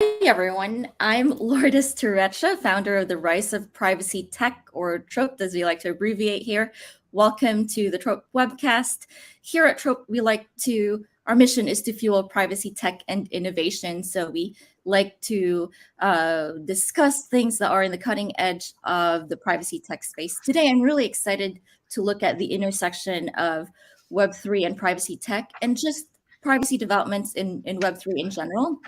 everyone. I'm Lourdes Turrecha, founder of the Rise of Privacy Tech, or TROPT as we like to abbreviate here. Welcome to the TROPT Webcast. Here at TROPT, our mission is to fuel privacy tech and innovation. So we like to discuss things that are in the cutting edge of the privacy tech space. Today, I'm really excited to look at the intersection of Web3 and privacy tech and just privacy developments in Web3 in general.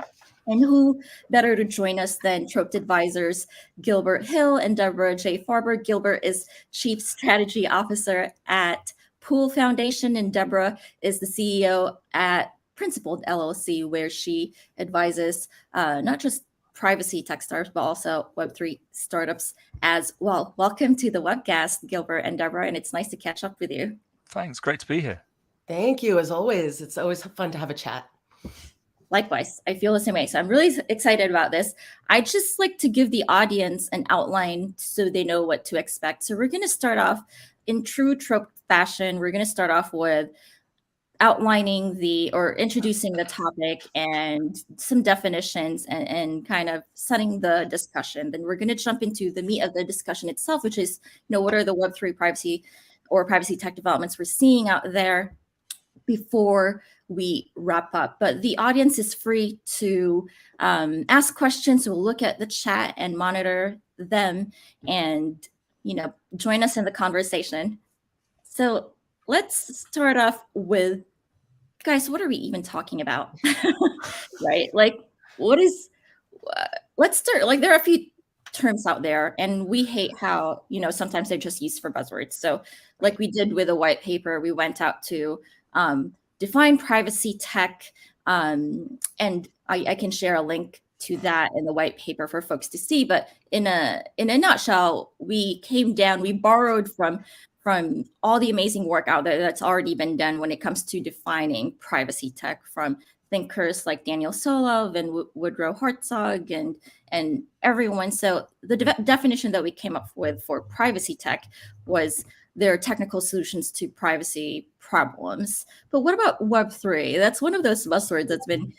And who better to join us than TROPT advisors Gilbert Hill and Debra J Farber. Gilbert is Chief Strategy Officer at Pool Foundation, and Debra is the CEO at Principled LLC, where she advises not just privacy tech startups, but also Web3 startups as well. Welcome to the webcast, Gilbert and Debra, and it's nice to catch up with you. Thanks. Great to be here. Thank you. As always, it's always fun to have a chat. Likewise, I feel the same way. So I'm really excited about this. I just like to give the audience an outline so they know what to expect. So we're going to start off in true trope fashion. We're going to start off with outlining or introducing the topic and some definitions and kind of setting the discussion. Then we're going to jump into the meat of the discussion itself, which is, what are the Web3 privacy or privacy tech developments we're seeing out there before we wrap up. But the audience is free to ask questions. So we'll look at the chat and monitor them and, join us in the conversation. So let's start off with, guys, what are we even talking about? Right? Like, let's start, like, there are a few terms out there and we hate how, sometimes they're just used for buzzwords. So like we did with a white paper, we went out to define privacy tech, and I can share a link to that in the white paper for folks to see. But in a nutshell, we borrowed from all the amazing work out there that's already been done when it comes to defining privacy tech, from thinkers like Daniel Solove and Woodrow Hartzog and everyone. So the definition that we came up with for privacy tech was their technical solutions to privacy problems. But what about Web3? That's one of those buzzwords that's been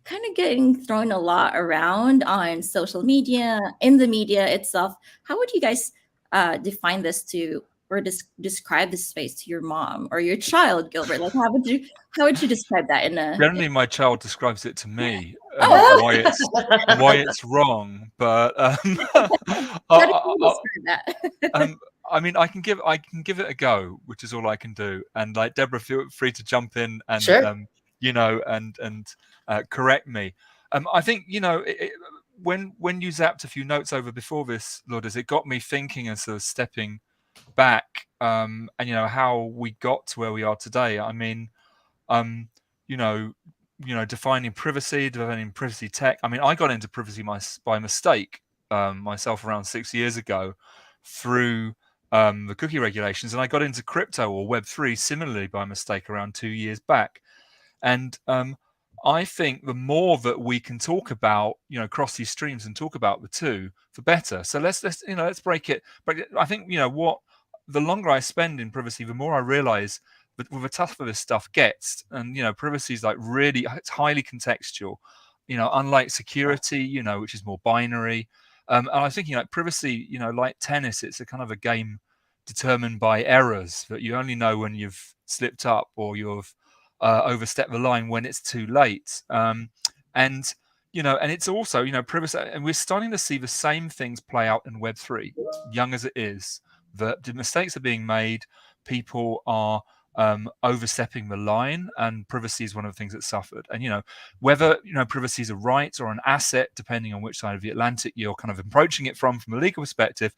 kind of getting thrown a lot around on social media, in the media itself. How would you guys define this or describe this space to your mom or your child, Gilbert? Like, how would you describe that in a? Generally, my child describes it to me, why it's wrong. But how do you describe that? I mean, I can give it a go, which is all I can do. And like Debra, feel free to jump in and sure. and correct me. I think when you zapped a few notes over before this, Lourdes, it got me thinking and sort of stepping back, and how we got to where we are today. I mean, defining privacy tech. I mean, I got into privacy by mistake myself around 6 years ago through the cookie regulations, and I got into crypto or Web3 similarly by mistake around 2 years back. And I think the more that we can talk about, cross these streams and talk about the two, the better. So let's break it. I think what the longer I spend in privacy, the more I realize that the tougher this stuff gets. And privacy is like it's highly contextual. Unlike security, which is more binary. And I think privacy, like tennis, it's a kind of a game determined by errors that you only know when you've slipped up or you've overstepped the line when it's too late. And it's also, privacy, and we're starting to see the same things play out in Web3, young as it is, that the mistakes are being made, people are overstepping the line, and privacy is one of the things that suffered. And whether privacy is a right or an asset, depending on which side of the Atlantic you're kind of approaching it from a legal perspective,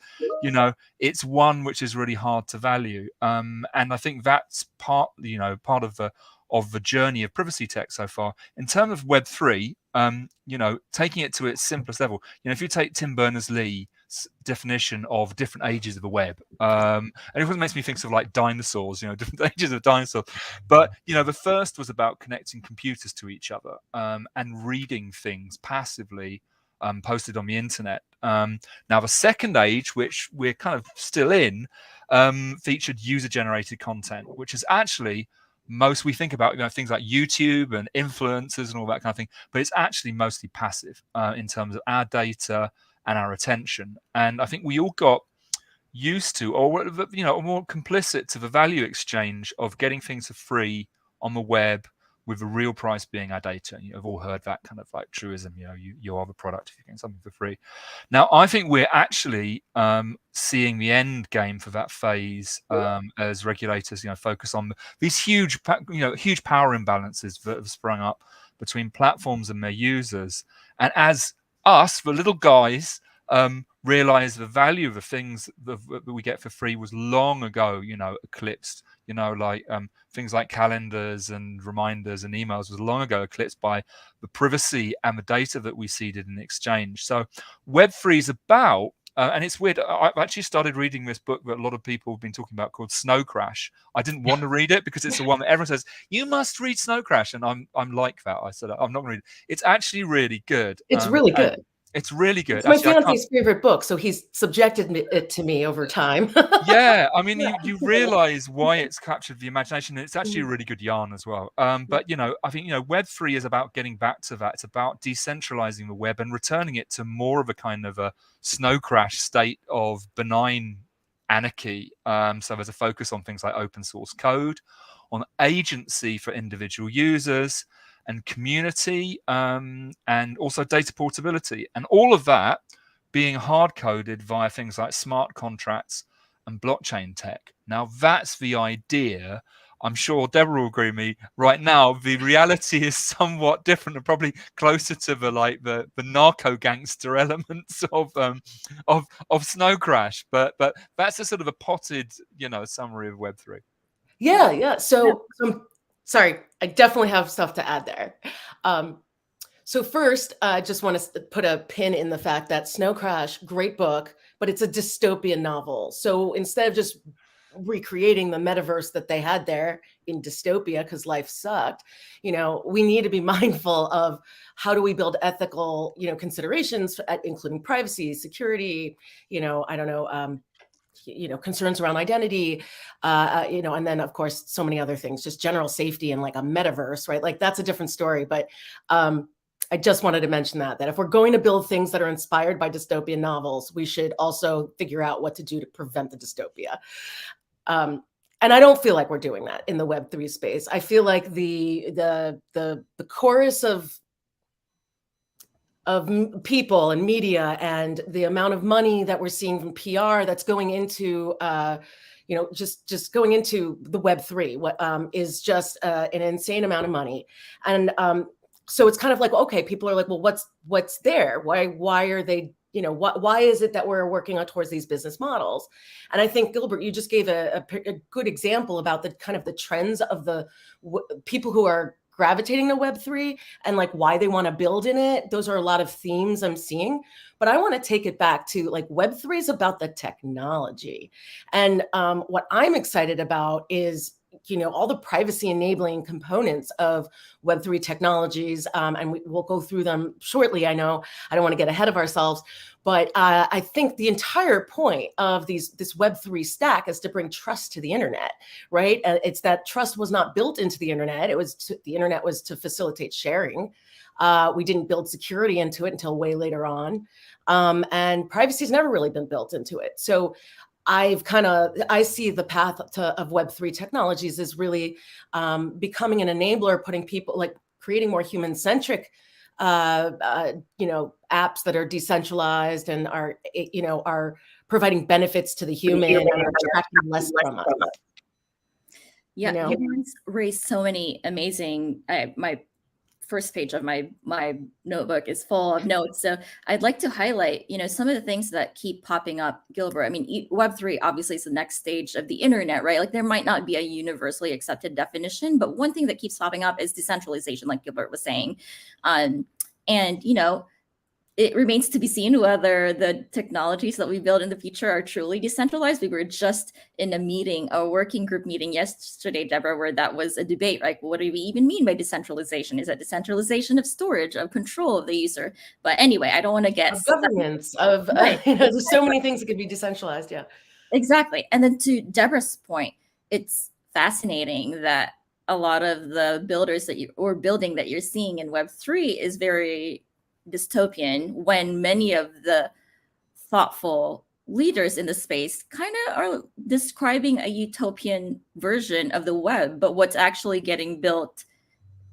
it's one which is really hard to value. And I think that's part of the journey of privacy tech so far. In terms of Web3, taking it to its simplest level, if you take Tim Berners-Lee's definition of different ages of the web, and it always makes me think of like dinosaurs, different ages of dinosaurs. But the first was about connecting computers to each other and reading things passively posted on the internet. Now the second age, which we're kind of still in, featured user-generated content, which is actually we think about things like YouTube and influencers and all that kind of thing, but it's actually mostly passive in terms of our data and our attention. And I think we all got used to, or more complicit to the value exchange of getting things for free on the web, with the real price being our data. And you've all heard that kind of like truism, you are the product if you're getting something for free. Now, I think we're actually seeing the end game for that phase as regulators, focus on these huge power imbalances that have sprung up between platforms and their users. And as us, the little guys, realize the value of the things that we get for free was long ago, eclipsed. Things like calendars and reminders and emails was long ago eclipsed by the privacy and the data that we seeded in exchange. So Web3 is about, and it's weird, I've actually started reading this book that a lot of people have been talking about called Snow Crash. I didn't want to read it because it's the one that everyone says, you must read Snow Crash. And I'm like that. I said, I'm not going to read it. It's actually really good. It's really good. It's really good. It's my fiance's favorite book, so he's subjected it to me over time. Yeah, I mean, you realize why it's captured the imagination, and it's actually a really good yarn as well. But I think Web3 is about getting back to that. It's about decentralizing the web and returning it to more of a kind of a snow crash state of benign anarchy. So there's a focus on things like open source code, on agency for individual users, and community, and also data portability, and all of that being hard-coded via things like smart contracts and blockchain tech. Now, that's the idea. I'm sure Deborah will agree with me. Right now, the reality is somewhat different and probably closer to the narco gangster elements of Snow Crash. But that's a sort of a potted, summary of Web3. Yeah. So. Sorry, I definitely have stuff to add there. So first, I just want to put a pin in the fact that Snow Crash, great book, but it's a dystopian novel. So instead of just recreating the metaverse that they had there in dystopia, because life sucked, we need to be mindful of how do we build ethical, considerations, including privacy, security, concerns around identity, and then of course, so many other things, just general safety and like a metaverse, right? Like that's a different story. But I just wanted to mention that if we're going to build things that are inspired by dystopian novels, we should also figure out what to do to prevent the dystopia. And I don't feel like we're doing that in the Web3 space. I feel like the chorus of people and media and the amount of money that we're seeing from PR that's going into, just going into the Web3, what is just an insane amount of money. And so it's kind of like, okay, people are like, well, what's there? Why are they, why is it that we're working on towards these business models? And I think, Gilbert, you just gave a good example about the kind of the trends of the people who are gravitating to Web3 and like why they want to build in it. Those are a lot of themes I'm seeing, but I want to take it back to like Web3 is about the technology. And what I'm excited about is, all the privacy enabling components of Web3 technologies. And we'll go through them shortly. I know I don't want to get ahead of ourselves, but I think the entire point of this Web3 stack is to bring trust to the internet, right? It's that trust was not built into the internet. The internet was to facilitate sharing. We didn't build security into it until way later on. And privacy has never really been built into it. So I see the path of Web3 technologies is really becoming an enabler, putting people, like creating more human-centric, apps that are decentralized and are providing benefits to the human and are extracting less from us. Yeah, you raised so many amazing. My first page of my notebook is full of notes. So I'd like to highlight, some of the things that keep popping up, Gilbert. I mean, Web3 obviously is the next stage of the internet, right? Like there might not be a universally accepted definition, but one thing that keeps popping up is decentralization, like Gilbert was saying. And, it remains to be seen whether the technologies that we build in the future are truly decentralized. We were just in a working group meeting yesterday, Deborah, where that was a debate. Like, what do we even mean by decentralization? Is that decentralization of storage, of control of the user? But anyway, I don't want to get governance of, right. There's so many things that could be decentralized. Yeah, exactly. And then to Deborah's point, it's fascinating that a lot of the builders that building that you're seeing in Web3 is very dystopian, when many of the thoughtful leaders in the space kind of are describing a utopian version of the web, but what's actually getting built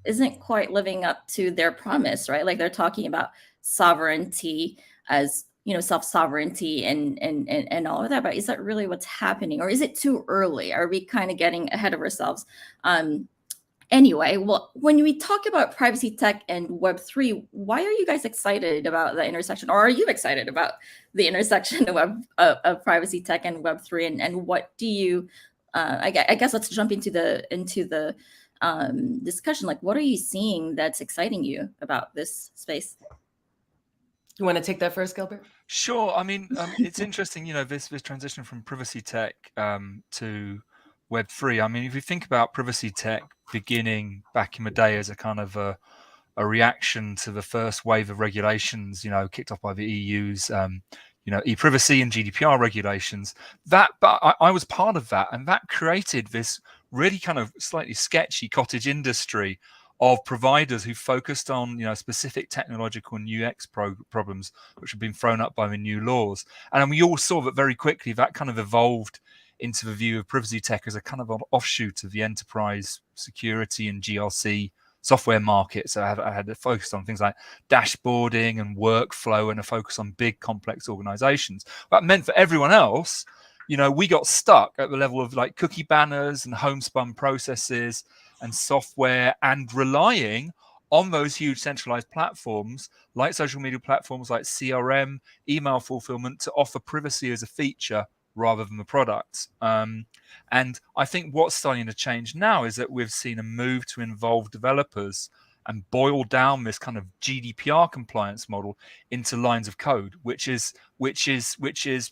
isn't quite living up to their promise, right? Like they're talking about sovereignty as, self-sovereignty and all of that, but is that really what's happening, or is it too early? Are we kind of getting ahead of ourselves? Anyway, well, when we talk about privacy tech and Web3, why are you guys excited about the intersection, or are you excited about the intersection of privacy tech and Web3, and what do you? I guess let's jump into the discussion. Like, what are you seeing that's exciting you about this space? You want to take that first, Gilbert? Sure. I mean, it's interesting, this transition from privacy tech to Web3. I mean, if you think about privacy tech beginning back in the day as a kind of a reaction to the first wave of regulations, kicked off by the EU's, e-privacy and GDPR regulations, but I was part of that, and that created this really kind of slightly sketchy cottage industry of providers who focused on specific technological and UX problems which have been thrown up by the new laws. And we all saw that very quickly that kind of evolved into the view of privacy tech as a kind of an offshoot of the enterprise security and GRC software market. So I had to focus on things like dashboarding and workflow, and a focus on big complex organizations. That meant for everyone else, we got stuck at the level of like cookie banners and homespun processes and software, and relying on those huge centralized platforms like social media platforms like CRM, email fulfillment, to offer privacy as a feature rather than the products. And I think what's starting to change now is that we've seen a move to involve developers and boil down this kind of GDPR compliance model into lines of code, which is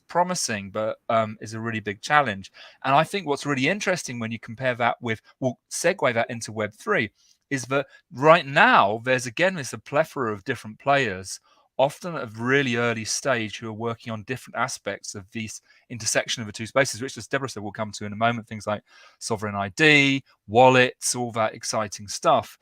promising, but is a really big challenge. And I think what's really interesting when you compare that with, we'll segue that into Web3, is that right now there's again a plethora of different players, often at a really early stage, who are working on different aspects of this intersection of the two spaces, which, as Debra said, we'll come to in a moment, things like sovereign ID, wallets, all that exciting stuff,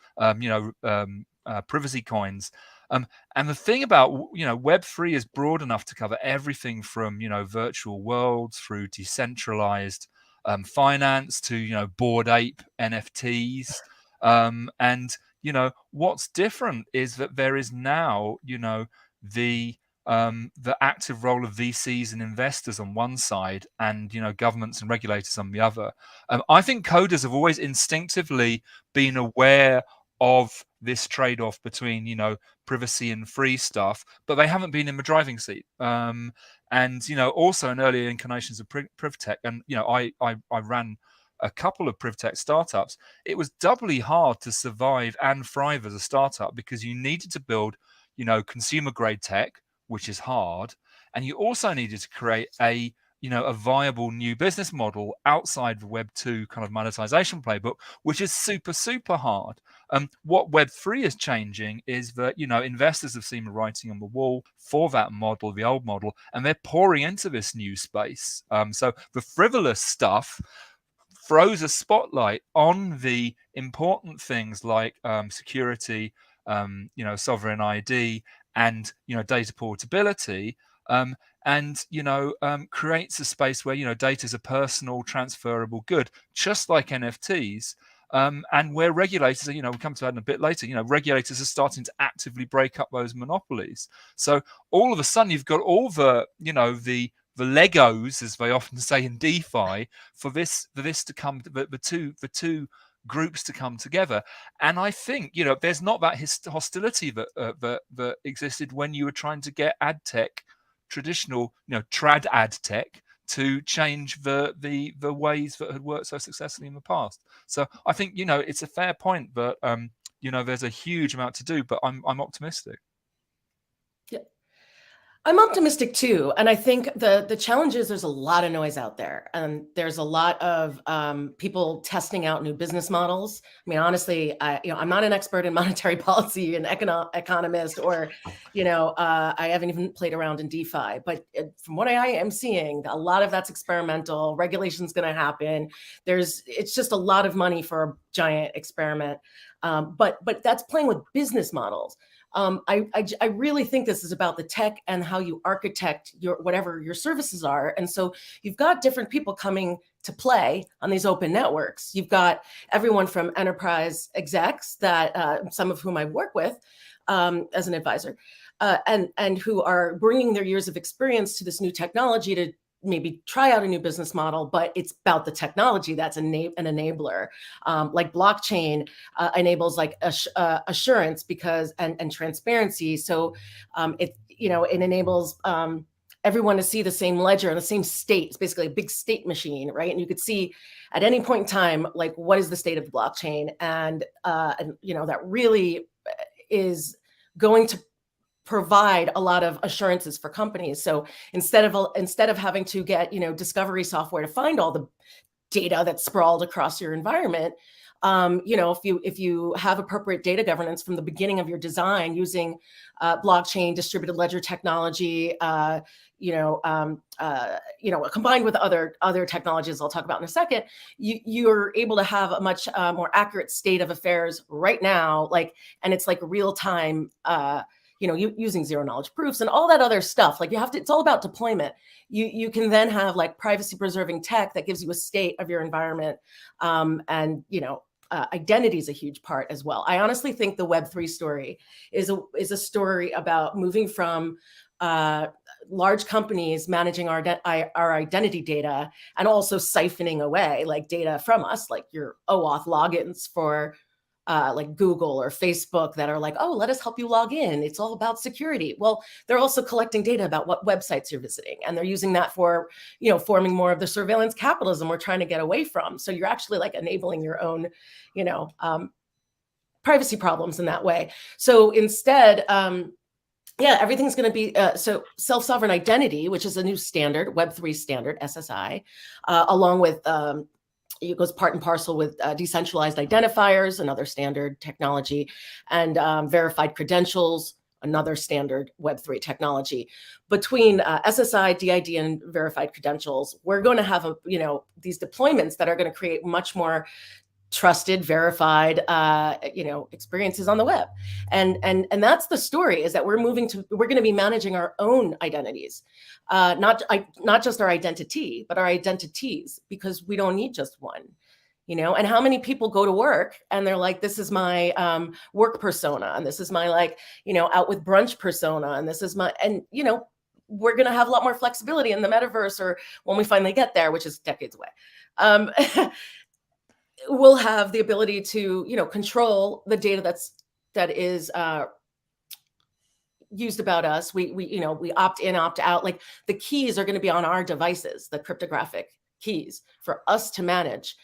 privacy coins. And the thing about, Web3 is broad enough to cover everything from, virtual worlds through decentralized finance to, Bored Ape NFTs. And what's different is that there is now, the active role of VCs and investors on one side, and governments and regulators on the other. I think coders have always instinctively been aware of this trade-off between privacy and free stuff, but they haven't been in the driving seat. And also in earlier incarnations of PrivTech, and I ran a couple of PrivTech startups. It was doubly hard to survive and thrive as a startup, because you needed to build consumer grade tech, which is hard, and you also needed to create a viable new business model outside the Web 2 kind of monetization playbook, which is super hard. What Web3 is changing is that investors have seen the writing on the wall for that model, the old model, and they're pouring into this new space. So the frivolous stuff throws a spotlight on the important things like security, sovereign ID, and data portability, and creates a space where data is a personal, transferable good, just like NFTs. And where regulators are, we'll come to that in a bit later, regulators are starting to actively break up those monopolies. So all of a sudden, you've got all the Legos, as they often say in DeFi, for this to come, the two groups to come together. And I think there's not that hostility that existed when you were trying to get ad tech, traditional trad ad tech, to change the ways that had worked so successfully in the past. So I think it's a fair point, but there's a huge amount to do, but I'm optimistic. Yeah. I'm optimistic too, and I think the challenge is there's a lot of noise out there, and there's a lot of people testing out new business models. I mean, honestly, I'm not an expert in monetary policy and economist, or I haven't even played around in DeFi. But from what I am seeing, a lot of that's experimental. Regulation's going to happen. It's just a lot of money for a giant experiment, but that's playing with business models. I really think this is about the tech and how you architect whatever your services are. And so you've got different people coming to play on these open networks. You've got everyone from enterprise execs that some of whom I work with as an advisor, and who are bringing their years of experience to this new technology to maybe try out a new business model, but it's about the technology that's an enabler. Like blockchain enables like assurance and transparency. So it enables everyone to see the same ledger and the same state. It's basically a big state machine, right? And you could see at any point in time, like, what is the state of the blockchain? And that really is going to provide a lot of assurances for companies. So instead of having to get discovery software to find all the data that's sprawled across your environment, if you have appropriate data governance from the beginning of your design using blockchain, distributed ledger technology, combined with other technologies I'll talk about in a second, you're able to have a much more accurate state of affairs right now, and it's like real time. Using zero knowledge proofs and all that other stuff. It's all about deployment. You can then have like privacy preserving tech that gives you a state of your environment. Identity is a huge part as well. I honestly think the Web3 story is a story about moving from large companies managing our identity data and also siphoning away like data from us, like your OAuth logins for like Google or Facebook that are like, oh, let us help you log in. It's all about security. Well, they're also collecting data about what websites you're visiting, and they're using that for, forming more of the surveillance capitalism we're trying to get away from. So you're actually like enabling your own, privacy problems in that way. So instead, everything's going to be so self-sovereign identity, which is a new standard, Web3 standard, SSI, along with it goes part and parcel with decentralized identifiers, another standard technology, and verified credentials, another standard Web3 technology. Between SSI, DID, and verified credentials, we're going to have these deployments that are going to create much more trusted, verified, experiences on the web, and that's the story. Is that we're going to be managing our own identities, not just our identity, but our identities, because we don't need just one. And how many people go to work and they're like, this is my work persona, and this is my out with brunch persona, and this is my, we're going to have a lot more flexibility in the metaverse, or when we finally get there, which is decades away. We'll have the ability to, control the data that is used about us. We opt in, opt out. Like, the keys are going to be on our devices, the cryptographic keys for us to manage,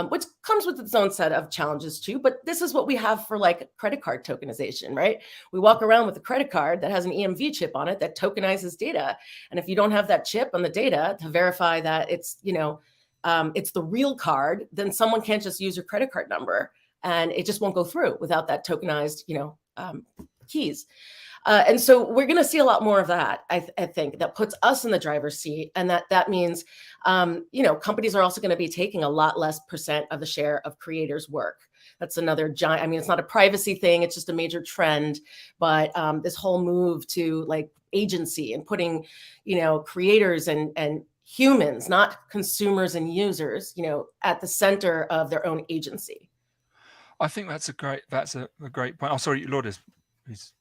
which comes with its own set of challenges too. But this is what we have for like credit card tokenization, right? We walk around with a credit card that has an EMV chip on it that tokenizes data. And if you don't have that chip on the data to verify that it's, it's the real card, then someone can't just use your credit card number, and it just won't go through without that tokenized, keys. And so we're going to see a lot more of that. I think that puts us in the driver's seat, and that means, companies are also going to be taking a lot less % of the share of creators' work. That's another giant. I mean, it's not a privacy thing; it's just a major trend. But this whole move to like agency and putting, creators and humans, not consumers and users, at the center of their own agency. I think that's a great point. Oh, sorry, Lourdes, please.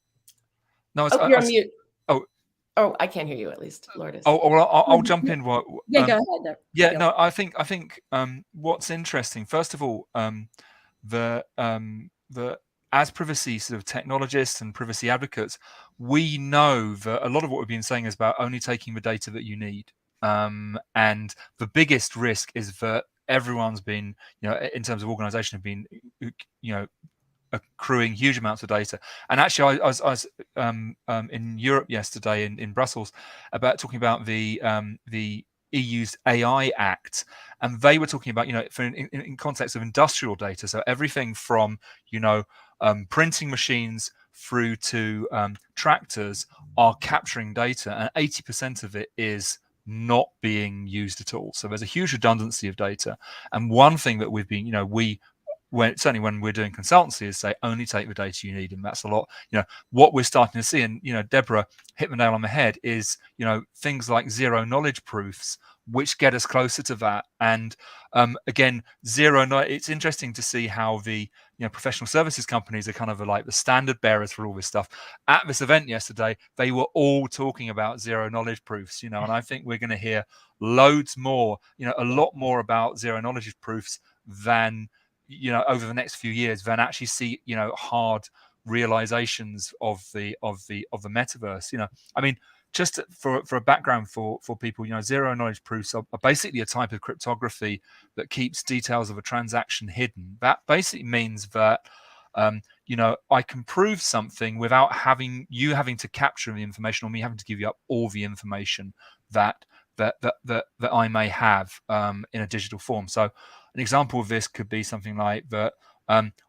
No, you're on mute. Oh, I can't hear you, at least, Lourdes. Oh, well, I'll jump in. Go ahead. Yeah, no, I think what's interesting, first of all, the as privacy sort of technologists and privacy advocates, we know that a lot of what we've been saying is about only taking the data that you need. And the biggest risk is that everyone's been, in terms of organization, have been, accruing huge amounts of data. And actually, I was in Europe yesterday in Brussels about talking about the EU's AI Act, and they were talking about, in context of industrial data, so everything from printing machines through to tractors are capturing data, and 80% of it is not being used at all. So there's a huge redundancy of data. And one thing that we've been, certainly when we're doing consultancy, is say only take the data you need, and that's a lot. What we're starting to see, and Debra hit the nail on the head, is things like zero knowledge proofs, which get us closer to that. And again, it's interesting to see how the professional services companies are kind of like the standard bearers for all this stuff. At this event yesterday, they were all talking about zero knowledge proofs, and I think we're going to hear loads more, a lot more about zero knowledge proofs than over the next few years, than actually see hard realizations of the metaverse. I mean, just for a background for people, zero knowledge proofs are basically a type of cryptography that keeps details of a transaction hidden. That basically means that I can prove something without having to capture the information, or me having to give you up all the information that I may have in a digital form. So an example of this could be something like that.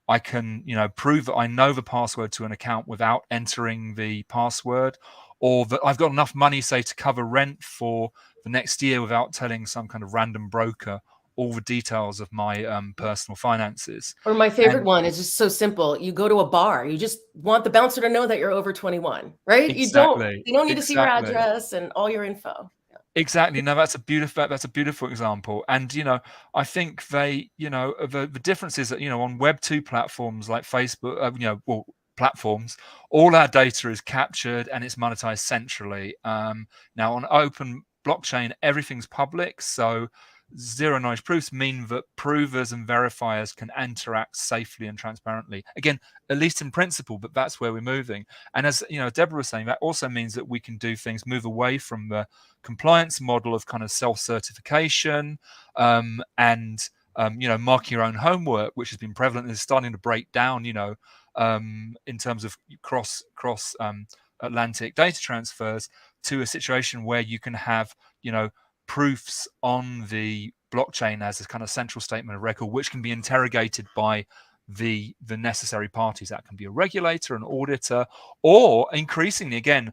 I can, prove that I know the password to an account without entering the password, or that I've got enough money, say, to cover rent for the next year without telling some kind of random broker all the details of my personal finances. Or my favorite one is just so simple. You go to a bar, you just want the bouncer to know that you're over 21, right? Exactly. You don't need to see your address and all your info. Exactly. No, that's a beautiful example. And I think they, the difference is that on Web 2 platforms like Facebook, platforms, all our data is captured and it's monetized centrally. Now on open blockchain, everything's public, so zero knowledge proofs mean that provers and verifiers can interact safely and transparently. Again, at least in principle, but that's where we're moving. And as Debra was saying, that also means that we can do things, move away from the compliance model of kind of self-certification and marking your own homework, which has been prevalent and is starting to break down, in terms of cross Atlantic data transfers, to a situation where you can have, proofs on the blockchain as a kind of central statement of record, which can be interrogated by the necessary parties. That can be a regulator, an auditor, or increasingly, again,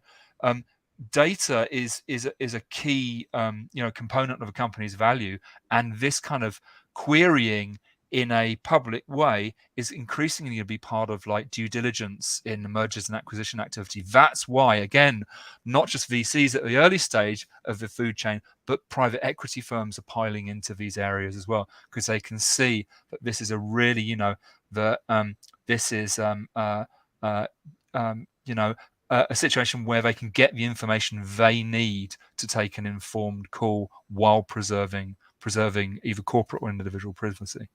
data is a key component of a company's value, and this kind of querying in a public way is increasingly going to be part of like due diligence in mergers and acquisition activity. That's why, again, not just VCs at the early stage of the food chain, but private equity firms are piling into these areas as well, because they can see that this is a really, this is a situation where they can get the information they need to take an informed call while preserving either corporate or individual privacy.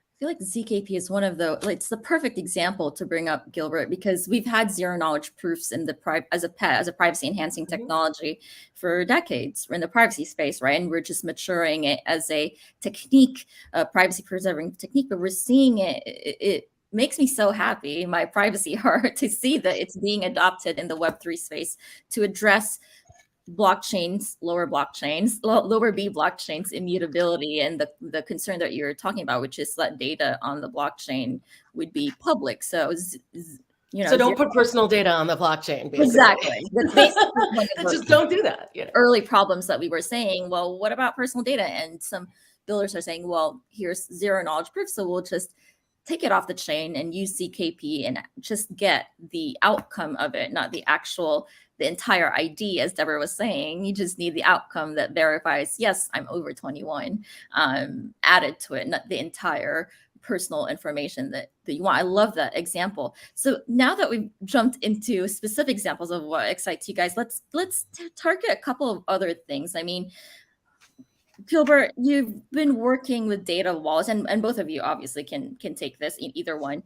I feel like ZKP is one of it's the perfect example to bring up, Gilbert, because we've had zero knowledge proofs in the as a privacy enhancing technology for decades. We're in the privacy space, right? And we're just maturing it as a technique, a privacy preserving technique, but we're seeing it makes me so happy in my privacy heart to see that it's being adopted in the Web3 space to address blockchains, lower B blockchains, immutability, and the concern that you're talking about, which is that data on the blockchain would be public. So, so don't put personal data on the blockchain. Basically. Exactly. That's basically just don't do that. Early problems that we were saying, well, what about personal data? And some builders are saying, well, here's zero knowledge proof, so we'll just take it off the chain and use ZKP and just get the outcome of it, not the entire ID, as Debra was saying. You just need the outcome that verifies, yes, I'm over 21, added to it, not the entire personal information that you want. I love that example. So now that we've jumped into specific examples of what excites you guys, let's target a couple of other things. I mean, Gilbert, you've been working with data wallets, and both of you obviously can take this in either one.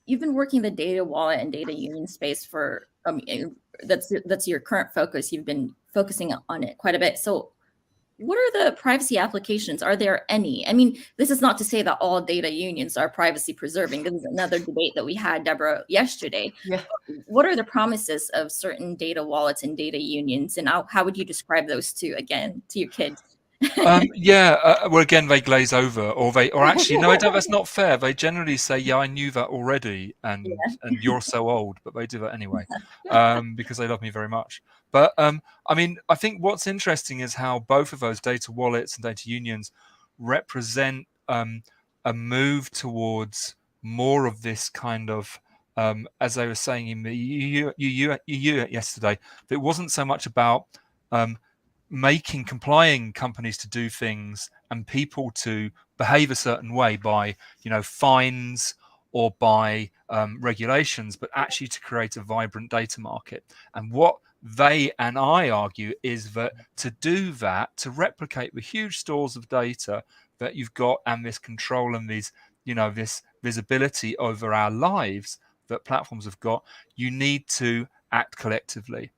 You've been working the data wallet and data union space for that's your current focus. You've been focusing on it quite a bit. So What are the privacy applications? Are there any? I mean, this is not to say that all data unions are privacy preserving. This is another debate that we had, Deborah, yesterday. Yeah. What are the promises of certain data wallets and data unions, and how would you describe those two again to your kids? Well, again, they glaze over, or actually, no, that's not fair. They generally say, "Yeah, I knew that already," and you're so old, but they do that anyway, because they love me very much. But I mean, I think what's interesting is how both of those data wallets and data unions represent a move towards more of this kind of, as I was saying in the EU yesterday, that it wasn't so much about making complying companies to do things and people to behave a certain way by, fines or by regulations, but actually to create a vibrant data market. And what they and I argue is that to do that, to replicate the huge stores of data that you've got and this control and these, this visibility over our lives that platforms have got, you need to act collectively.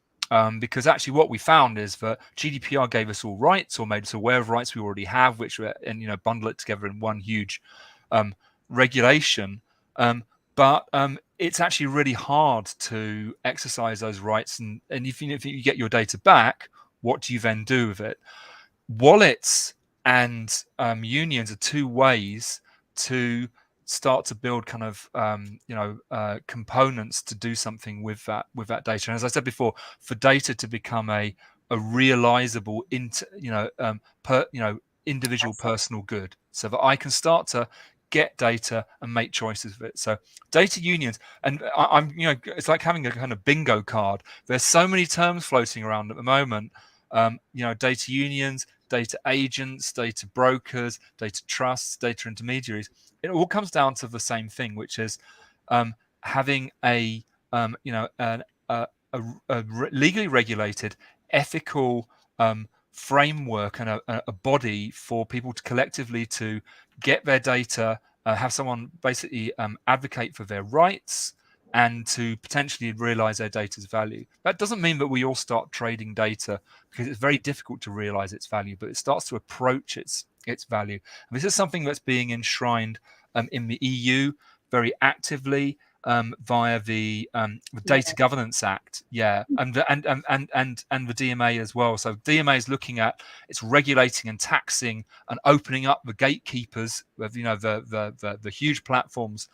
Because actually what we found is that GDPR gave us all rights, or made us aware of rights we already have, which were, and bundle it together in one huge regulation. But it's actually really hard to exercise those rights. And if you get your data back, what do you then do with it? Wallets and unions are two ways to start to build kind of components to do something with that data. And as I said before, for data to become a realizable individual personal good, so that I can start to get data and make choices with it. So data unions, and I'm it's like having a kind of bingo card. There's so many terms floating around at the moment. Data unions, data agents, data brokers, data trusts, data intermediaries. It all comes down to the same thing, which is having a legally regulated, ethical framework and a body for people to collectively to get their data, have someone basically advocate for their rights, and to potentially realize their data's value. That doesn't mean that we all start trading data, because it's very difficult to realize its value, but it starts to approach its value. And this is something that's being enshrined in the EU very actively via the Data Governance Act, and the DMA as well. So DMA is looking at, it's regulating and taxing and opening up the gatekeepers of the huge platforms,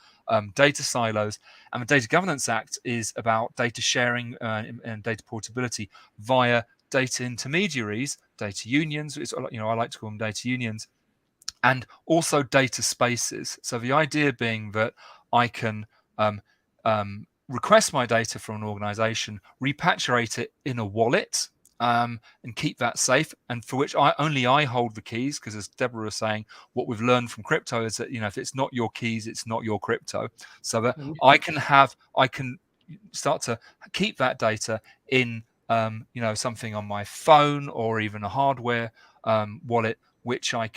data silos. And the Data Governance Act is about data sharing and data portability via data intermediaries, data unions. I like to call them data unions, and also data spaces. So the idea being that I can request my data from an organization, repatriate it in a wallet, and keep that safe, and for which I hold the keys, because as Deborah was saying, what we've learned from crypto is that if it's not your keys, it's not your crypto. So that I can start to keep that data in something on my phone, or even a hardware wallet, which I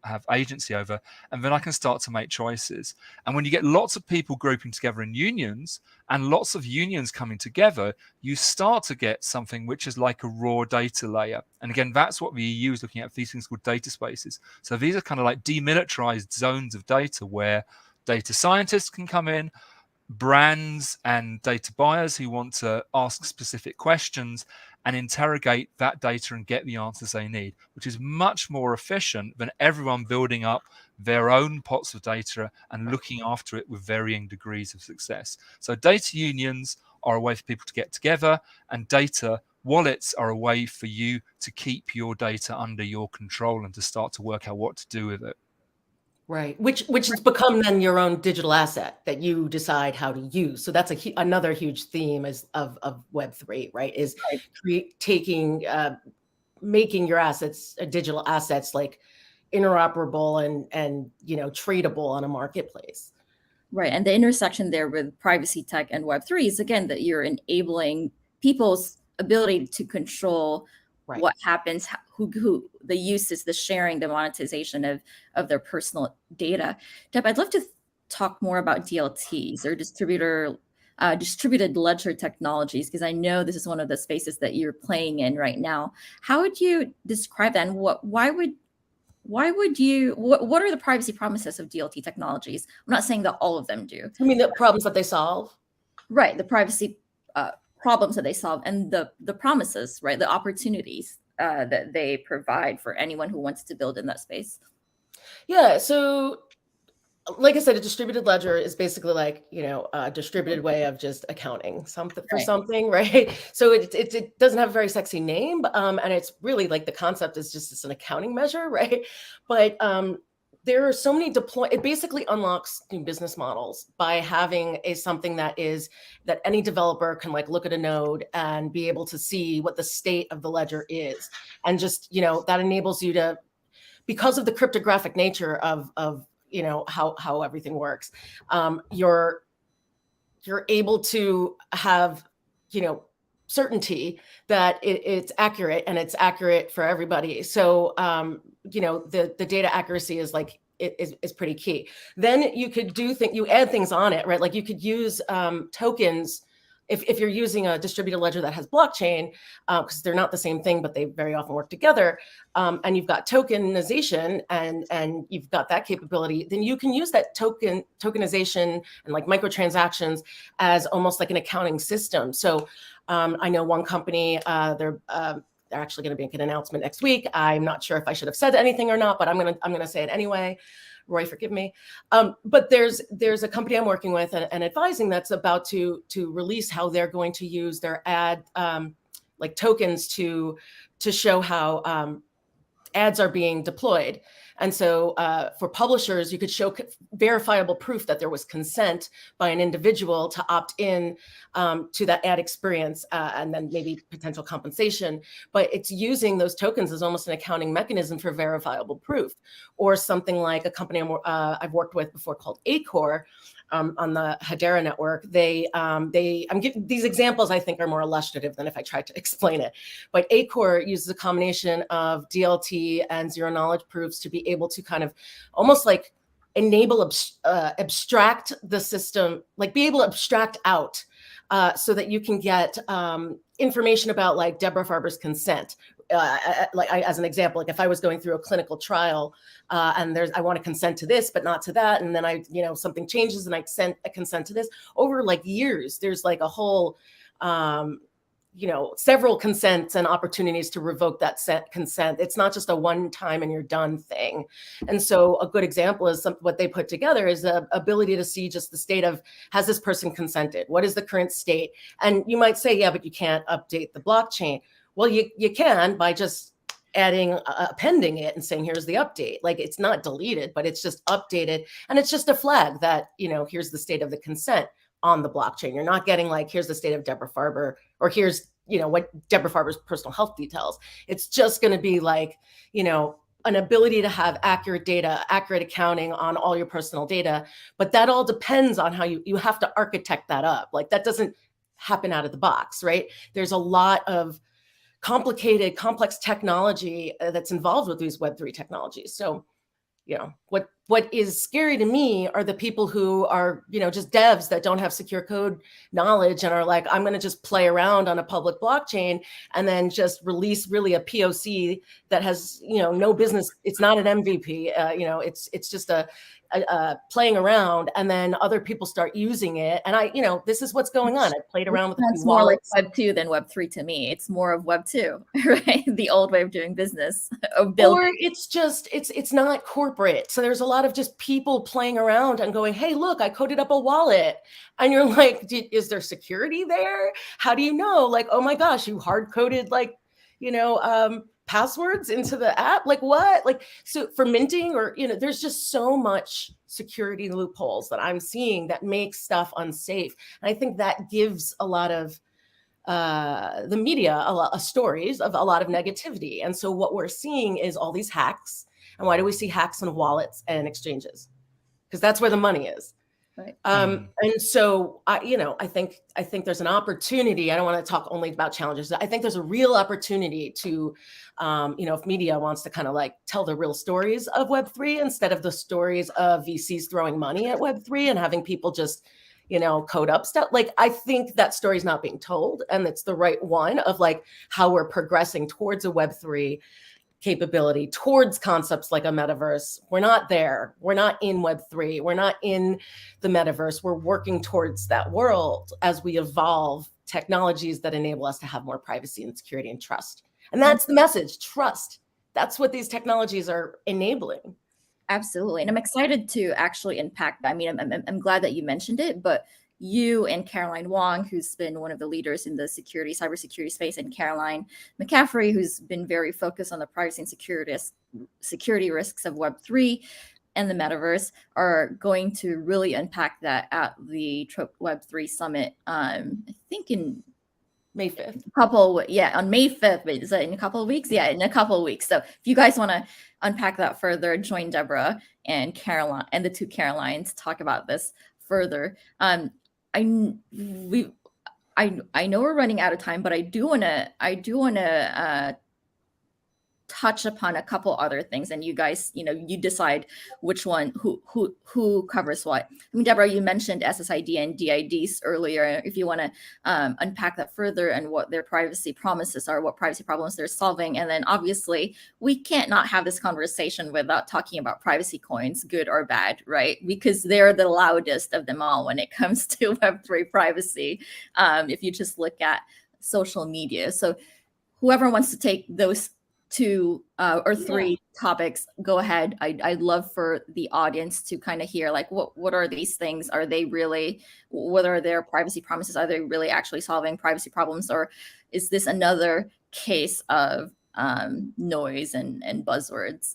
have agency over, and then I can start to make choices. And when you get lots of people grouping together in unions, and lots of unions coming together, you start to get something which is like a raw data layer. And again, that's what the EU is looking at, these things called data spaces. So these are kind of like demilitarized zones of data, where data scientists can come in, brands and data buyers who want to ask specific questions and interrogate that data and get the answers they need, which is much more efficient than everyone building up their own pots of data and looking after it with varying degrees of success. So data unions are a way for people to get together, and data wallets are a way for you to keep your data under your control and to start to work out what to do with it. Right, which has become then your own digital asset that you decide how to use. So that's another huge theme of Web3, right? Is making your assets, digital assets, like interoperable and tradable on a marketplace. Right, and the intersection there with privacy tech and Web3 is, again, that you're enabling people's ability to control what happens, who the uses, the sharing, the monetization of their personal data. Deb, I'd love to talk more about DLTs, or distributor distributed ledger technologies, because I know this is one of the spaces that you're playing in right now. How would you describe that, and what are the privacy promises of DLT technologies? I'm not saying that all of them do. I mean, the problems that they solve? Right, the privacy problems that they solve, and the promises, right, the opportunities that they provide for anyone who wants to build in that space. Yeah, so like I said, a distributed ledger is basically like, a distributed way of just accounting something for something, right? So it doesn't have a very sexy name, and it's really like the concept is just it's an accounting measure, right? But there are so many it basically unlocks new business models by having something that any developer can like look at a node and be able to see what the state of the ledger is. And just, that enables you to, because of the cryptographic nature of how everything works, you're able to have certainty that it's accurate, and it's accurate for everybody. So the data accuracy is like is pretty key. Then you could you add things on it, right? Like you could use tokens. If you're using a distributed ledger that has blockchain, because they're not the same thing, but they very often work together, and you've got tokenization and you've got that capability, then you can use that tokenization and like microtransactions as almost like an accounting system. So I know one company, they're actually going to make an announcement next week. I'm not sure if I should have said anything or not, but I'm gonna say it anyway. Roy, forgive me. But there's a company I'm working with and advising that's about to release how they're going to use their ad like tokens to show how ads are being deployed. And so for publishers, you could show verifiable proof that there was consent by an individual to opt in to that ad experience, and then maybe potential compensation. But it's using those tokens as almost an accounting mechanism for verifiable proof. Or something like a company I've worked with before called Acor, on the Hedera network. I'm giving these examples, I think, are more illustrative than if I tried to explain it. But Acor uses a combination of DLT and zero knowledge proofs to be able to kind of almost like enable abstract the system, like be able to abstract out so that you can get information about like Debra Farber's consent. As an example, like if I was going through a clinical trial and I want to consent to this, but not to that. And then something changes and I consent to this over like years. There's like a whole, several consents and opportunities to revoke that consent. It's not just a one time and you're done thing. And so a good example is what they put together is the ability to see just the state of, has this person consented? What is the current state? And you might say, yeah, but you can't update the blockchain. Well, you can by just appending it and saying, here's the update. Like it's not deleted, but it's just updated. And it's just a flag that, here's the state of the consent on the blockchain. You're not getting like, here's the state of Debra Farber, or here's, what Debra Farber's personal health details. It's just going to be like, an ability to have accurate data, accurate accounting on all your personal data. But that all depends on how you have to architect that up. Like that doesn't happen out of the box, right? There's a lot of complicated, complex technology that's involved with these Web3 technologies. So, what is scary to me are the people who are, just devs that don't have secure code knowledge and are like, I'm going to just play around on a public blockchain and then just release really a POC that has, no business. It's not an MVP. It's just a playing around, and then other people start using it. And this is what's going on. I played around with It's more like Web 2 than Web 3 to me. It's more of Web 2, right? The old way of doing business. Or it's just, it's not corporate. So there's a lot of just people playing around and going, hey, look, I coded up a wallet. And you're like, is there security there? How do you know? Like, oh my gosh, you hard coded like, passwords into the app, like what? Like, so for minting, or there's just so much security loopholes that I'm seeing that makes stuff unsafe. And I think that gives a lot of the media a lot of stories of a lot of negativity. And so what we're seeing is all these hacks. And why do we see hacks on wallets and exchanges? Because that's where the money is. Right. And so I think there's an opportunity. I don't want to talk only about challenges. I think there's a real opportunity to, if media wants to kind of like tell the real stories of Web3 instead of the stories of VCs throwing money at Web3 and having people just, code up stuff. Like, I think that story's not being told, and it's the right one of like how we're progressing towards a Web3 capability, towards concepts like a metaverse. We're not there. We're not in Web3. We're not in the metaverse. We're working towards that world as we evolve technologies that enable us to have more privacy and security and trust. And that's the message, trust. That's what these technologies are enabling. Absolutely. And I'm excited to actually unpack that. I mean, I'm glad that you mentioned it, but you and Caroline Wong, who's been one of the leaders in the cybersecurity space, and Caroline McCaffrey, who's been very focused on the privacy and security risks of Web3 and the metaverse, are going to really unpack that at the TROPT Web3 Summit, I think in May 5th. On May 5th. Is that in a couple of weeks? Yeah, in a couple of weeks. So if you guys want to unpack that further, join Debra and Caroline and the two Carolines talk about this further. I know we're running out of time, but I do wanna touch upon a couple other things, and you guys, you decide which one, who covers what. I mean, Debra, you mentioned SSID and DIDs earlier. If you want to unpack that further and what their privacy promises are, what privacy problems they're solving, and then obviously we can't not have this conversation without talking about privacy coins, good or bad, right? Because they're the loudest of them all when it comes to Web3 privacy. If you just look at social media, so whoever wants to take those two or three topics, go ahead. I'd love for the audience to kind of hear, like, what are these things? Are they really, what are their privacy promises? Are they really actually solving privacy problems? Or is this another case of noise and buzzwords?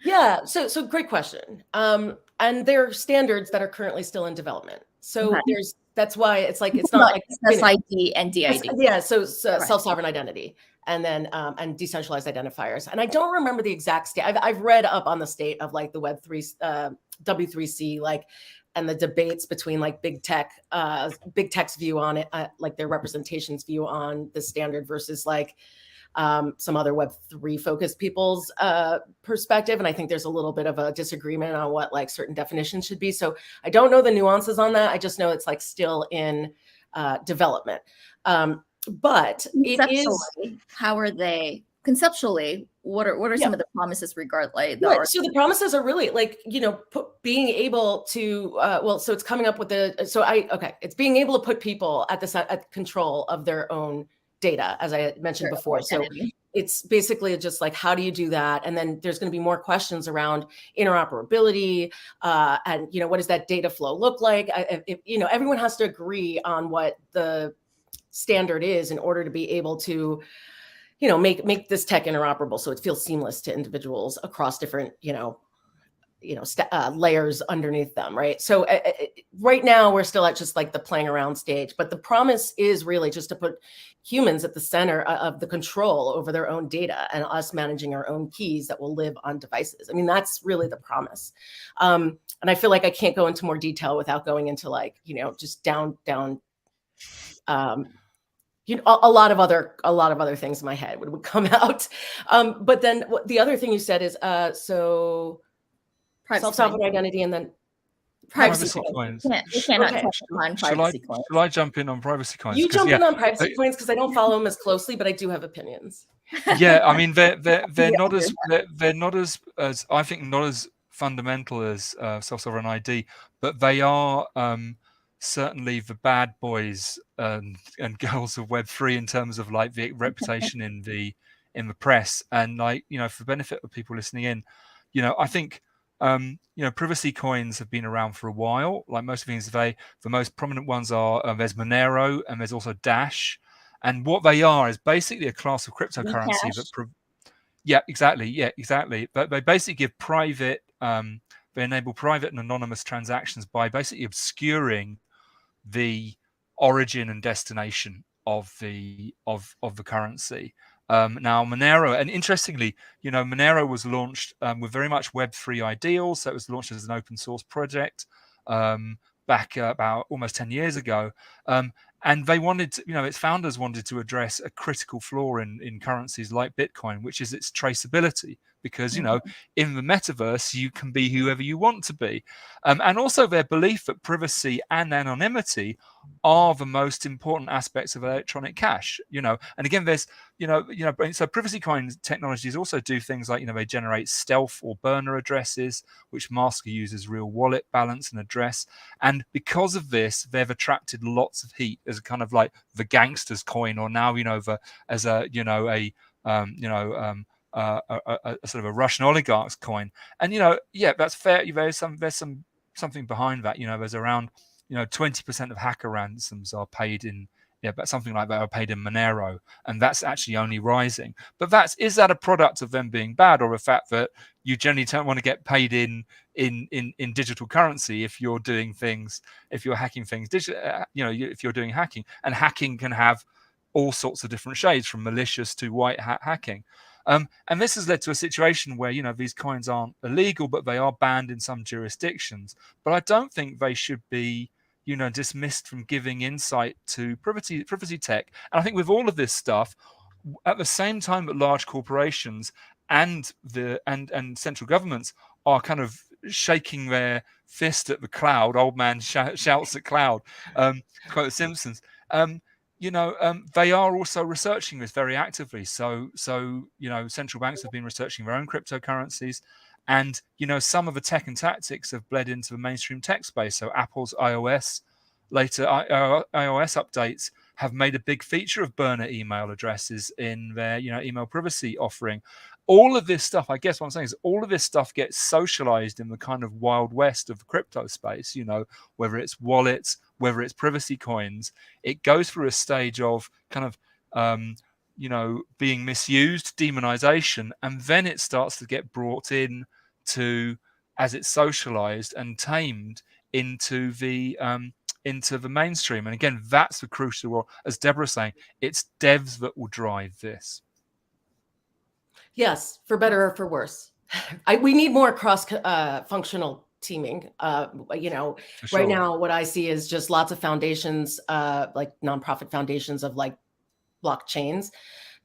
Yeah, so great question. And there are standards that are currently still in development. So that's why it's like, it's not like SSID and DID. Yeah, so self-sovereign identity, and then and decentralized identifiers. And I don't remember the exact state. I've read up on the state of like the Web3 W3C, like, and the debates between like big tech's view on it, like their representation's view on the standard versus like some other Web3 focused people's perspective. And I think there's a little bit of a disagreement on what like certain definitions should be. So I don't know the nuances on that. I just know it's like still in development. But it is, how are they conceptually? What are some of the promises regarding so the promises are really like, being able to so it's coming up with it's being able to put people at control of their own data, as I mentioned before. So it's basically just like, how do you do that? And then there's going to be more questions around interoperability, and what does that data flow look like? Everyone has to agree on what the standard is in order to be able to make this tech interoperable, so it feels seamless to individuals across different layers underneath them, right? So right now we're still at just like the playing around stage, but the promise is really just to put humans at the center of the control over their own data, and us managing our own keys that will live on devices. I mean, that's really the promise. And I feel like I can't go into more detail without going into like, just down a lot of other things in my head would come out. But then the other thing you said is self-sovereign identity, and then privacy coins. We cannot touch on privacy coins. Shall I jump in on privacy coins? You jump in on privacy coins because I don't follow them as closely, but I do have opinions. Yeah, I mean they're not as I think not as fundamental as self-sovereign ID, but they are certainly the bad boys and girls of Web3 in terms of like the reputation in the press, and like for the benefit of people listening in, I think privacy coins have been around for a while. Like most things, the most prominent ones are there's Monero and there's also Dash, and what they are is basically a class of cryptocurrency But they basically give private, they enable private and anonymous transactions by basically obscuring the origin and destination of the currency. Now Monero, and interestingly, Monero was launched with very much Web3 ideals. So it was launched as an open source project back about almost 10 years ago. And they wanted to, its founders wanted to address a critical flaw in currencies like Bitcoin, which is its traceability. Because, in the metaverse, you can be whoever you want to be. And also their belief that privacy and anonymity are the most important aspects of electronic cash, and again, there's, so privacy coin technologies also do things like, they generate stealth or burner addresses, which mask a user's real wallet balance and address. And because of this, they've attracted lots of heat as kind of like the gangsters coin, or now, as a sort of a Russian oligarch's coin. And that's fair. There's something behind that. There's around 20% of hacker ransoms are paid in but something like that are paid in Monero, and that's actually only rising. But is that a product of them being bad, or a fact that you generally don't want to get paid in digital currency if you're doing things, if you're hacking things if you're doing hacking, and hacking can have all sorts of different shades, from malicious to white hat hacking. And this has led to a situation where, these coins aren't illegal, but they are banned in some jurisdictions. But I don't think they should be, dismissed from giving insight to privacy tech. And I think with all of this stuff, at the same time that large corporations and central governments are kind of shaking their fist at the cloud, old man shouts at cloud, quote The Simpsons. They are also researching this very actively. So central banks have been researching their own cryptocurrencies, and some of the tech and tactics have bled into the mainstream tech space. So Apple's iOS updates have made a big feature of burner email addresses in their email privacy offering. All of this stuff, I guess what I'm saying is, all of this stuff gets socialized in the kind of wild west of the crypto space. Whether it's wallets, whether it's privacy coins, it goes through a stage of kind of being misused, demonization, and then it starts to get brought in to, as it's socialized and tamed into the mainstream. And again, that's the crucial role. As Deborah's saying, it's devs that will drive this. Yes, for better or for worse. We need more cross-functional teaming. Sure. Right now, what I see is just lots of foundations, like nonprofit foundations of like blockchains,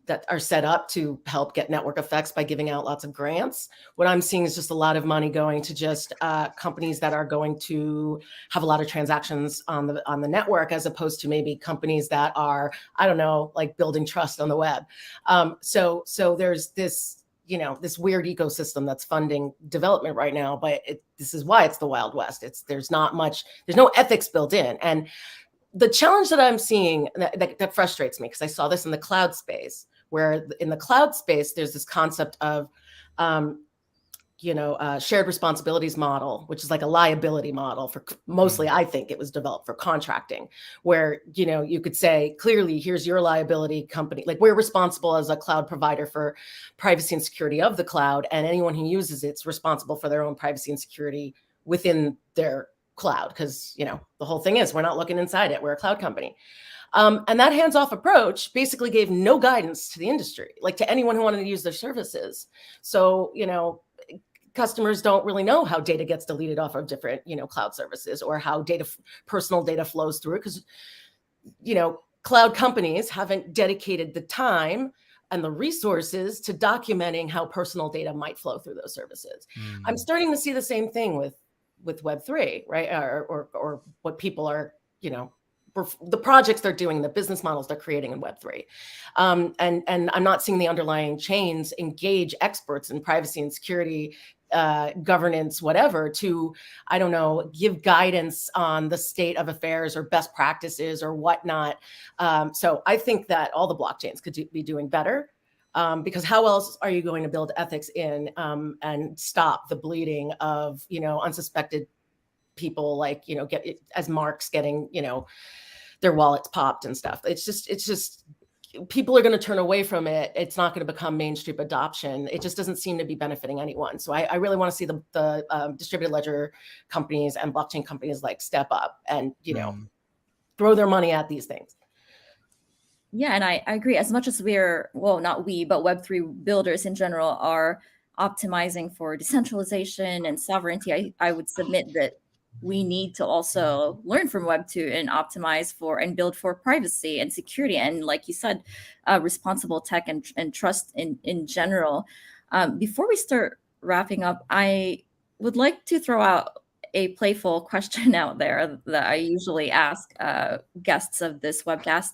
that are set up to help get network effects by giving out lots of grants. What I'm seeing is just a lot of money going to just companies that are going to have a lot of transactions on the network, as opposed to maybe companies that are, I don't know, like building trust on the web. So there's this, this weird ecosystem that's funding development right now, but this is why it's the Wild West. There's no ethics built in. And the challenge that I'm seeing that frustrates me, because I saw this in the cloud space, where in the cloud space, there's this concept of, shared responsibilities model, which is like a liability model for mostly, I think it was developed for contracting, where, you could say, clearly, here's your liability company. Like, we're responsible as a cloud provider for privacy and security of the cloud, and anyone who uses it's responsible for their own privacy and security within their cloud, because the whole thing is, we're not looking inside it, we're a cloud company. And that hands-off approach basically gave no guidance to the industry, like to anyone who wanted to use their services. So customers don't really know how data gets deleted off of different cloud services, or how personal data flows through it, because cloud companies haven't dedicated the time and the resources to documenting how personal data might flow through those services. I'm starting to see the same thing with Web3, right? Or what people are, the projects they're doing, the business models they're creating in Web3. And I'm not seeing the underlying chains engage experts in privacy and security, governance, whatever, to, I don't know, give guidance on the state of affairs or best practices or whatnot. So I think that all the blockchains could be doing better. Because how else are you going to build ethics in and stop the bleeding of, unsuspected people, like, get as marks getting, their wallets popped and stuff. It's just people are going to turn away from it. It's not going to become mainstream adoption. It just doesn't seem to be benefiting anyone. So I really want to see the distributed ledger companies and blockchain companies like step up and, throw their money at these things. Yeah, and I agree. As much as not we, but Web3 builders in general are optimizing for decentralization and sovereignty, I would submit that we need to also learn from Web 2 and optimize for and build for privacy and security. And like you said, responsible tech and trust in general. Before we start wrapping up, I would like to throw out a playful question out there that I usually ask guests of this webcast.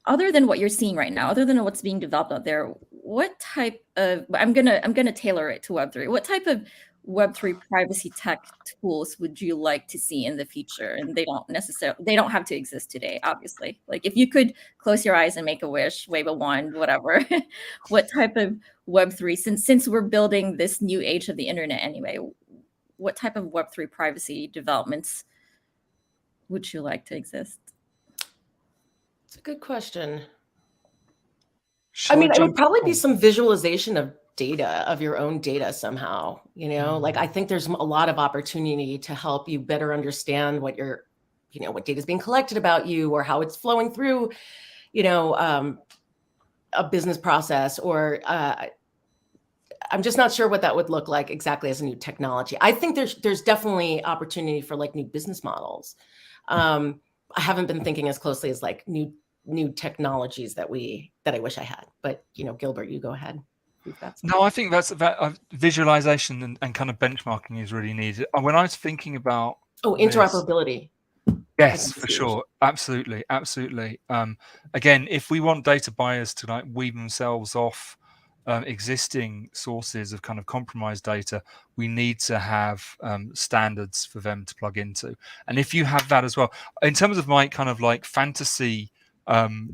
Other than what you're seeing right now, other than what's being developed out there, what type of, I'm gonna tailor it to Web3. What type of Web3 privacy tech tools would you like to see in the future? And they don't have to exist today, obviously. Like if you could close your eyes and make a wish, wave a wand, whatever, what type of Web3, since we're building this new age of the internet anyway, what type of Web3 privacy developments would you like to exist? It's a good question. Shall I mean, it would jump probably in? be some visualization of data, of your own data somehow, you know, like I think there's a lot of opportunity to help you better understand what your, you know, what data is being collected about you or how it's flowing through, you know, a business process, or I'm just not sure what that would look like exactly as a new technology. I think there's definitely opportunity for like new business models. I haven't been thinking as closely as like new technologies that I wish I had, but you know, Gilbert, you go ahead. No, I think that visualization and kind of benchmarking is really needed. When I was thinking about interoperability. Yes, for sure. Absolutely. Absolutely. Again, if we want data buyers to like weave themselves off existing sources of kind of compromised data, we need to have standards for them to plug into. And if you have that as well, in terms of my kind of like fantasy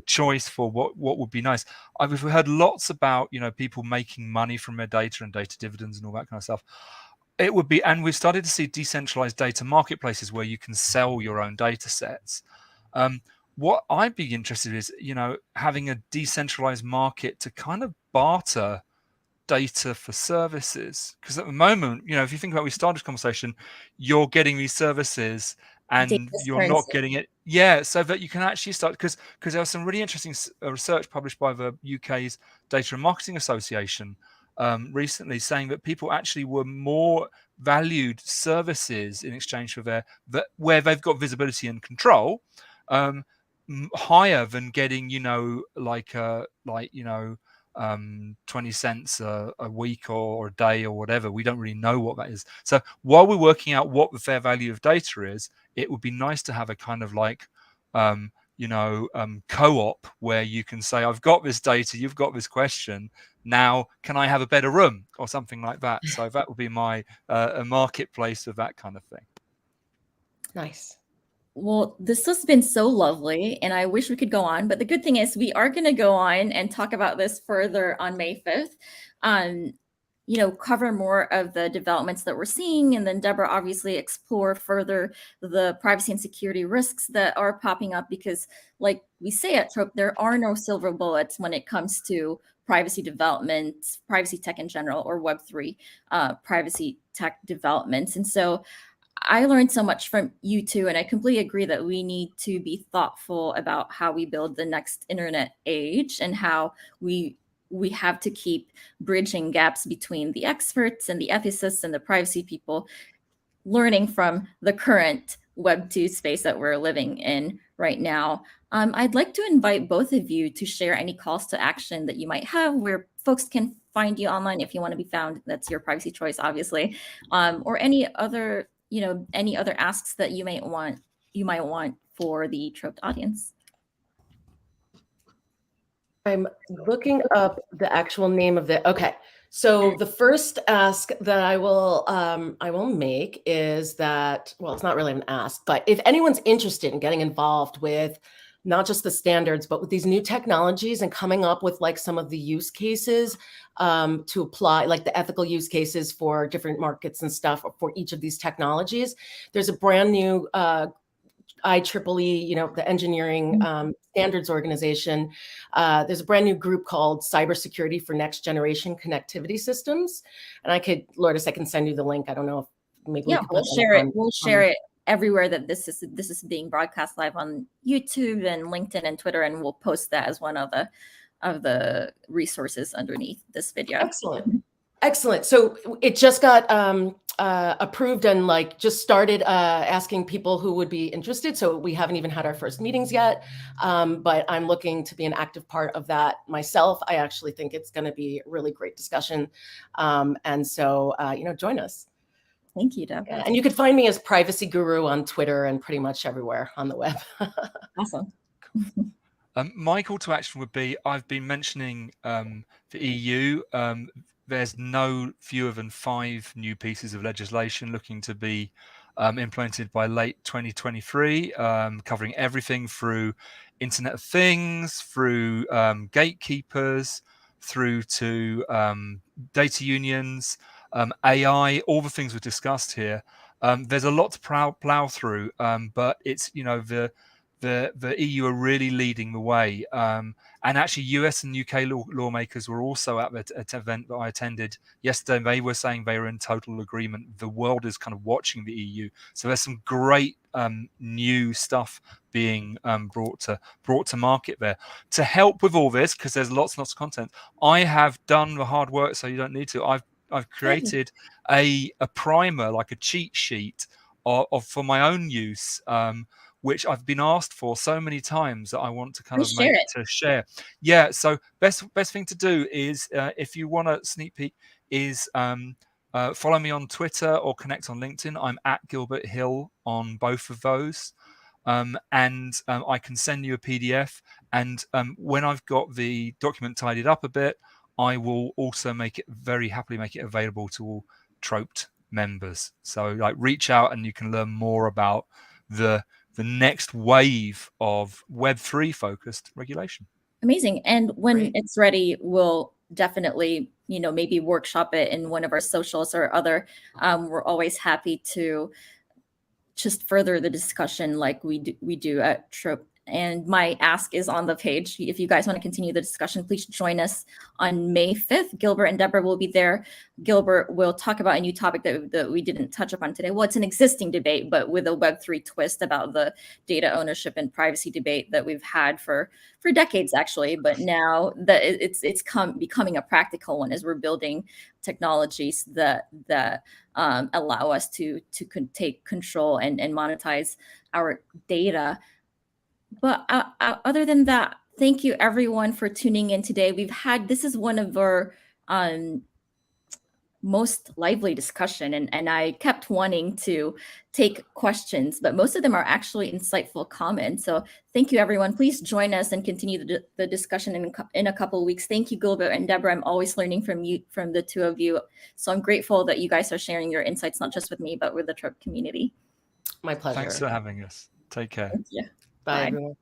choice for what would be nice, we've heard lots about, you know, people making money from their data and data dividends and all that kind of stuff. It would be, and we've started to see decentralized data marketplaces where you can sell your own data sets. What I'd be interested in is, you know, having a decentralized market to kind of barter data for services. Because at the moment, you know, if you think about, we started this conversation, you're getting these services and you're not getting it. Yeah, so that you can actually start, because there was some really interesting research published by the UK's Data and Marketing Association recently, saying that people actually were more valued services in exchange for where they've got visibility and control, higher than getting, you know, like 20 cents a week or a day or whatever. We don't really know what that is. So while we're working out what the fair value of data is, it would be nice to have a kind of like co-op where you can say, I've got this data, you've got this question, now can I have a better room or something like that? So that would be my a marketplace of that kind of thing. Nice. Well, this has been so lovely, and I wish we could go on, but the good thing is we are going to go on and talk about this further on May 5th. You know, cover more of the developments that we're seeing, and then Debra obviously explore further the privacy and security risks that are popping up, because like we say at TROPT, there are no silver bullets when it comes to privacy development, privacy tech in general, or Web3 privacy tech developments. And so I learned so much from you too, and I completely agree that we need to be thoughtful about how we build the next internet age, and how we have to keep bridging gaps between the experts and the ethicists and the privacy people, learning from the current Web 2 space that we're living in right now. I'd like to invite both of you to share any calls to action that you might have, where folks can find you online if you want to be found. That's your privacy choice, obviously, or any other asks that you might want for the TROPT audience. I'm looking up the actual name of it. Okay. So the first ask that I will make is that, well, it's not really an ask, but if anyone's interested in getting involved with not just the standards, but with these new technologies and coming up with like some of the use cases to apply, like the ethical use cases for different markets and stuff for each of these technologies, there's a brand new IEEE, you know, the engineering standards organization. There's a brand new group called Cybersecurity for Next Generation Connectivity Systems. And Lourdes, I can send you the link. I don't know if maybe we'll share it. We'll share it everywhere that this is being broadcast live on YouTube and LinkedIn and Twitter, and we'll post that as one of the resources underneath this video. Excellent. So it just got approved and like just started asking people who would be interested. So we haven't even had our first meetings yet, but I'm looking to be an active part of that myself. I actually think it's going to be a really great discussion. And so, join us. Thank you, Deb. And you could find me as Privacy Guru on Twitter and pretty much everywhere on the web. Awesome. My call to action would be, I've been mentioning the EU. There's no fewer than 5 new pieces of legislation looking to be implemented by late 2023, covering everything through Internet of Things, through gatekeepers, through to data unions, AI, all the things we've discussed here. There's a lot to plow through, but it's, the EU are really leading the way. And actually, US and UK lawmakers were also at that event that I attended yesterday. They were saying they were in total agreement. The world is kind of watching the EU. So there's some great new stuff being brought to market there. To help with all this, because there's lots and lots of content, I have done the hard work, so you don't need to. I've created a primer, like a cheat sheet for my own use, which I've been asked for so many times that I want to kind of make to share. Yeah, so best thing to do is, if you want a sneak peek, is follow me on Twitter or connect on LinkedIn. I'm at Gilbert Hill on both of those. And I can send you a PDF. And when I've got the document tidied up a bit, I will also very happily make it available to all TROPT members. So like reach out and you can learn more about the next wave of Web3 focused regulation. Amazing. And when it's ready, we'll definitely, maybe workshop it in one of our socials or other. We're always happy to just further the discussion like we do at TROPT. And my ask is on the page. If you guys want to continue the discussion, please join us on May 5th. Gilbert and Debra will be there. Gilbert will talk about a new topic that we didn't touch upon today. Well, it's an existing debate, but with a Web3 twist about the data ownership and privacy debate that we've had for decades, actually. But now that it's becoming a practical one as we're building technologies that allow us to take control and monetize our data. But other than that, thank you everyone for tuning in today. This is one of our most lively discussion, and I kept wanting to take questions, but most of them are actually insightful comments. So thank you everyone. Please join us and continue the discussion in a couple of weeks. Thank you, Gilbert and Debra. I'm always learning from the two of you. So I'm grateful that you guys are sharing your insights, not just with me, but with the TROPT community. My pleasure. Thanks for having us. Take care. Thank you. Bye, everyone.